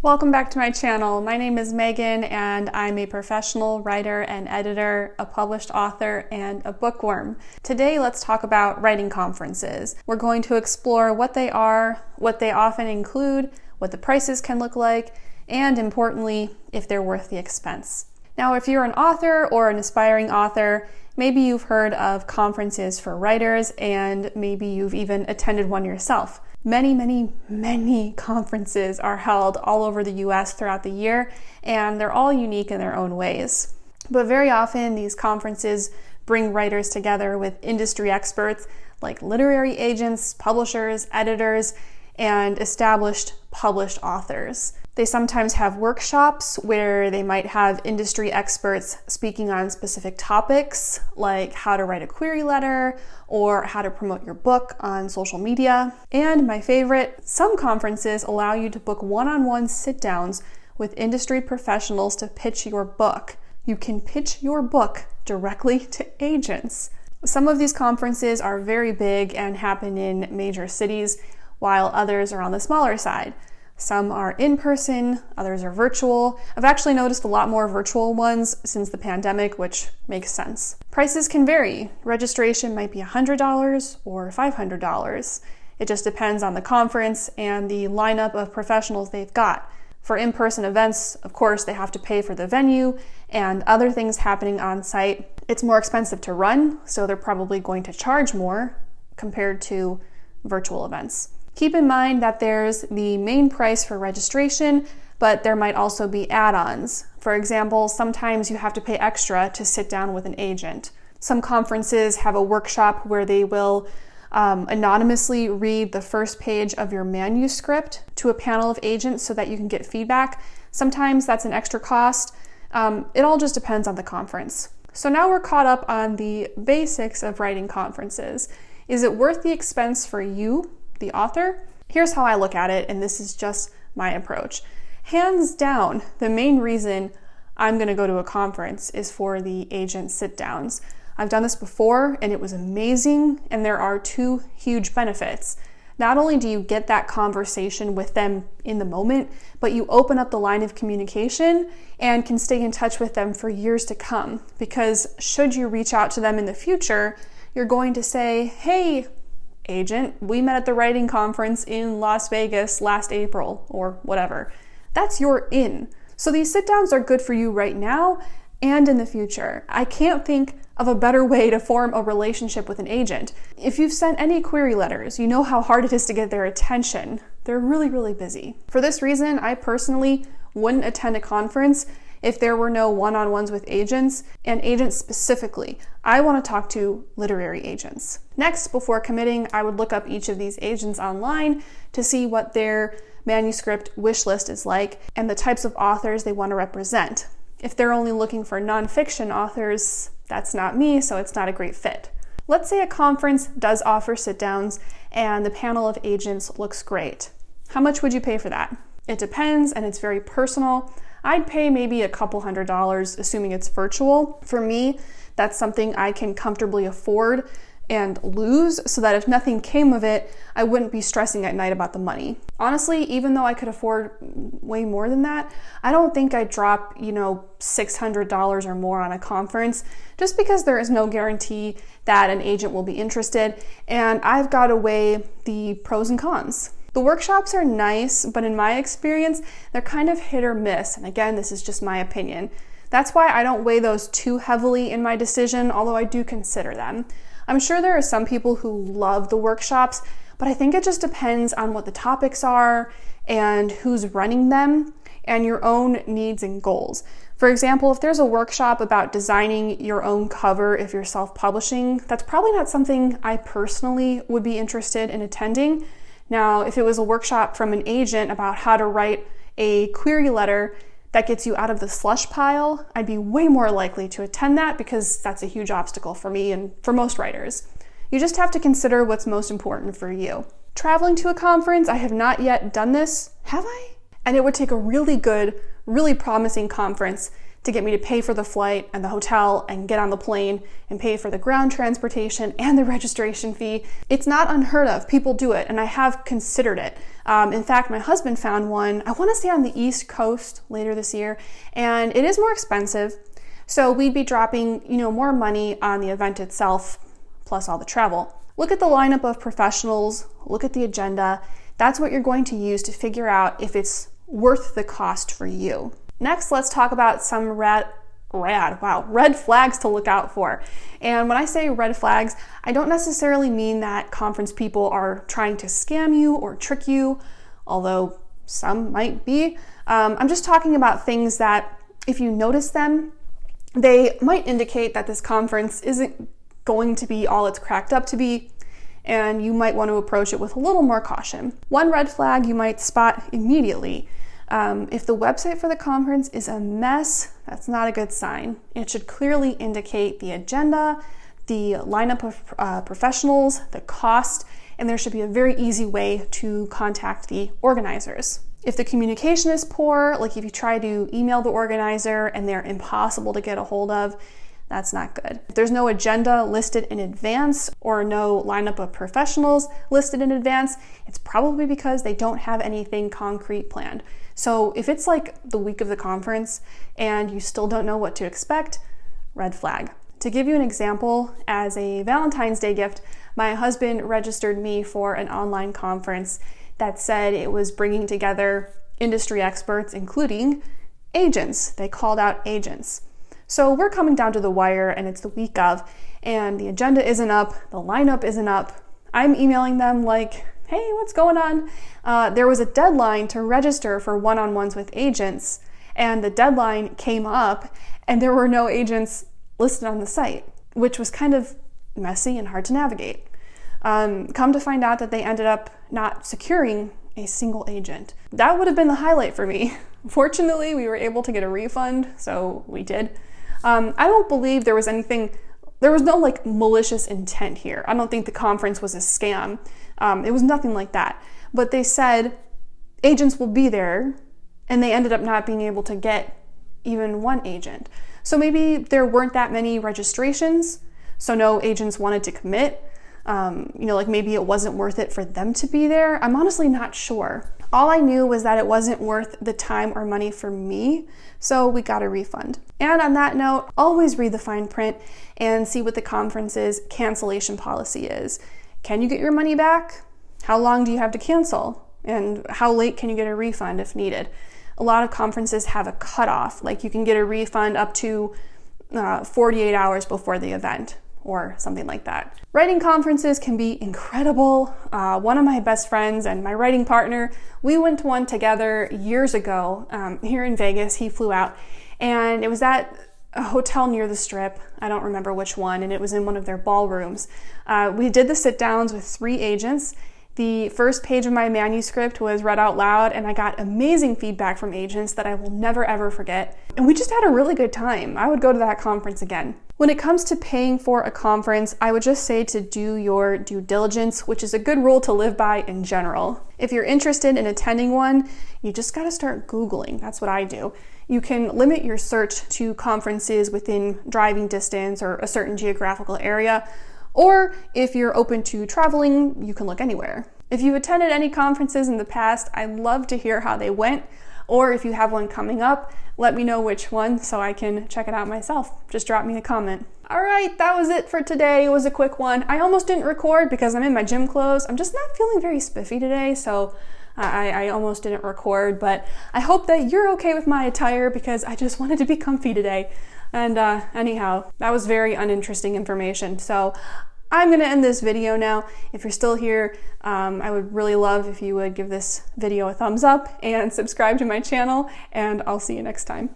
Welcome back to my channel. My name is Megan and I'm a professional writer and editor, a published author, and a bookworm. Today, let's talk about writing conferences. We're going to explore what they are, what they often include, what the prices can look like, and importantly, if they're worth the expense. Now, if you're an author or an aspiring author, maybe you've heard of conferences for writers and maybe you've even attended one yourself. Many conferences are held all over the US throughout the year, and they're all unique in their own ways. But very often, these conferences bring writers together with industry experts like literary agents, publishers, editors, and established published authors. They sometimes have workshops where they might have industry experts speaking on specific topics like how to write a query letter or how to promote your book on social media. And my favorite, some conferences allow you to book one-on-one sit-downs with industry professionals to pitch your book. You can pitch your book directly to agents. Some of these conferences are very big and happen in major cities, while others are on the smaller side. Some are in person, others are virtual. I've actually noticed a lot more virtual ones since the pandemic, which makes sense. Prices can vary. Registration might be $100 or $500. It just depends on the conference and the lineup of professionals they've got. For in-person events, of course, they have to pay for the venue and other things happening on site. It's more expensive to run, so they're probably going to charge more compared to virtual events. Keep in mind that there's the main price for registration, but there might also be add-ons. For example, sometimes you have to pay extra to sit down with an agent. Some conferences have a workshop where they will anonymously read the first page of your manuscript to a panel of agents so that you can get feedback. Sometimes that's an extra cost. It all just depends on the conference. So now we're caught up on the basics of writing conferences. Is it worth the expense for you, the author? Here's how I look at it, and this is just my approach. Hands down, the main reason I'm going to go to a conference is for the agent sit-downs. I've done this before, and it was amazing, and there are two huge benefits. Not only do you get that conversation with them in the moment, but you open up the line of communication and can stay in touch with them for years to come. Because should you reach out to them in the future, you're going to say, hey, agent, we met at the writing conference in Las Vegas last April, or whatever. That's your in. So these sit-downs are good for you right now and in the future. I can't think of a better way to form a relationship with an agent. If you've sent any query letters, you know how hard it is to get their attention. They're really busy. For this reason, I personally wouldn't attend a conference if there were no one-on-ones with agents, and agents specifically. I want to talk to literary agents. Next, before committing, I would look up each of these agents online to see what their manuscript wish list is like and the types of authors they want to represent. If they're only looking for nonfiction authors, that's not me, so it's not a great fit. Let's say a conference does offer sit-downs and the panel of agents looks great. How much would you pay for that? It depends, and it's very personal. I'd pay maybe a couple $100s, assuming it's virtual. For me, that's something I can comfortably afford and lose, so that if nothing came of it, I wouldn't be stressing at night about the money. Honestly, even though I could afford way more than that, I don't think I'd drop, $600 or more on a conference, just because there is no guarantee that an agent will be interested, and I've got to weigh the pros and cons. The workshops are nice, but in my experience, they're kind of hit or miss. And again, this is just my opinion. That's why I don't weigh those too heavily in my decision, although I do consider them. I'm sure there are some people who love the workshops, but I think it just depends on what the topics are and who's running them and your own needs and goals. For example, if there's a workshop about designing your own cover if you're self-publishing, that's probably not something I personally would be interested in attending. Now, if it was a workshop from an agent about how to write a query letter that gets you out of the slush pile, I'd be way more likely to attend that because that's a huge obstacle for me and for most writers. You just have to consider what's most important for you. Traveling to a conference, I have not yet done this, have I? And it would take a really good, really promising conference to get me to pay for the flight and the hotel and get on the plane and pay for the ground transportation and the registration fee. It's not unheard of. People do it, and I have considered it. In fact, my husband found one, I want to say on the East Coast later this year, and it is more expensive. So we'd be dropping, more money on the event itself, plus all the travel. Look at the lineup of professionals, look at the agenda. That's what you're going to use to figure out if it's worth the cost for you. Next, let's talk about some red flags to look out for. And when I say red flags, I don't necessarily mean that conference people are trying to scam you or trick you, although some might be. I'm just talking about things that if you notice them, they might indicate that this conference isn't going to be all it's cracked up to be, and you might want to approach it with a little more caution. One red flag you might spot immediately. If the website for the conference is a mess, that's not a good sign. It should clearly indicate the agenda, the lineup of professionals, the cost, and there should be a very easy way to contact the organizers. If the communication is poor, like if you try to email the organizer and they're impossible to get a hold of, that's not good. If there's no agenda listed in advance or no lineup of professionals listed in advance, it's probably because they don't have anything concrete planned. So if it's like the week of the conference and you still don't know what to expect, red flag. To give you an example, as a Valentine's Day gift, my husband registered me for an online conference that said it was bringing together industry experts, including agents. They called out agents. So we're coming down to the wire and it's the week of, and the agenda isn't up, the lineup isn't up. I'm emailing them like, hey, what's going on? There was a deadline to register for one-on-ones with agents, and the deadline came up and there were no agents listed on the site, which was kind of messy and hard to navigate. Come to find out that they ended up not securing a single agent. That would have been the highlight for me. Fortunately, we were able to get a refund, so we did. I don't believe there was no malicious intent here. I don't think the conference was a scam. It was nothing like that. But they said agents will be there, and they ended up not being able to get even one agent. So maybe there weren't that many registrations, so no agents wanted to commit. Maybe it wasn't worth it for them to be there. I'm honestly not sure. All I knew was that it wasn't worth the time or money for me, so we got a refund. And on that note, always read the fine print and see what the conference's cancellation policy is. Can you get your money back? How long do you have to cancel? And how late can you get a refund if needed? A lot of conferences have a cutoff, like you can get a refund up to 48 hours before the event, or something like that. Writing conferences can be incredible. One of my best friends and my writing partner, we went to one together years ago here in Vegas. He flew out, and it was at a hotel near the Strip. I don't remember which one, and it was in one of their ballrooms. We did the sit downs with 3 agents. The first page of my manuscript was read out loud, and I got amazing feedback from agents that I will never ever forget. And we just had a really good time. I would go to that conference again. When it comes to paying for a conference, I would just say to do your due diligence, which is a good rule to live by in general. If you're interested in attending one, you just gotta start Googling. That's what I do. You can limit your search to conferences within driving distance or a certain geographical area. Or if you're open to traveling, you can look anywhere. If you've attended any conferences in the past, I'd love to hear how they went. Or if you have one coming up, let me know which one so I can check it out myself. Just drop me a comment. All right, that was it for today. It was a quick one. I almost didn't record because I'm in my gym clothes. I'm just not feeling very spiffy today, so I almost didn't record. But I hope that you're okay with my attire because I just wanted to be comfy today. And anyhow, that was very uninteresting information. So I'm going to end this video now. If you're still here, I would really love if you would give this video a thumbs up and subscribe to my channel, and I'll see you next time.